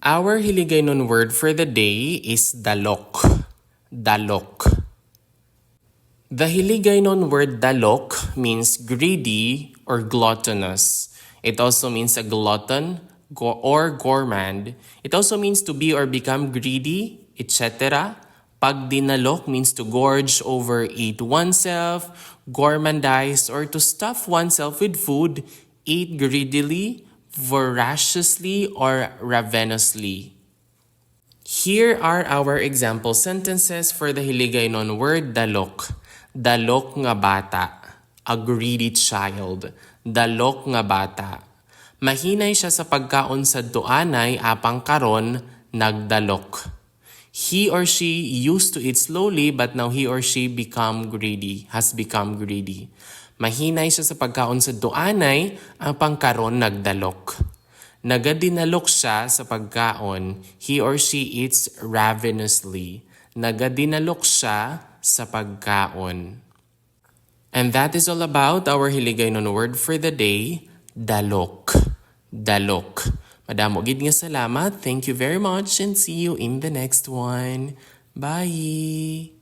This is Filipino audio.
Our Hiligaynon word for the day is dalók. Dalók. The Hiligaynon word dalók means greedy or gluttonous. It also means a glutton or gourmand. It also means to be or become greedy, etc. Pag dinalok means to gorge, overeat oneself, gourmandize, or to stuff oneself with food, eat greedily, voraciously, or ravenously. Here are our example sentences for the Hiligaynon word dalók. Dalók nga bata, a greedy child. Dalók nga bata. Mahinay siya sa pagkaon sa duanay apang karon nagdalok. He or she used to eat slowly but now he or she has become greedy. Mahinay siya sa pagkaon sa duanay apang karon nagdalok. Nagadinalok siya sa pagkaon, he or she eats ravenously. Nagadinalok siya sa pagkaon. And that is all about our Hiligaynon word for the day, dalók. Dalók. Madamo gid nga salamat. Thank you very much and see you in the next one. Bye!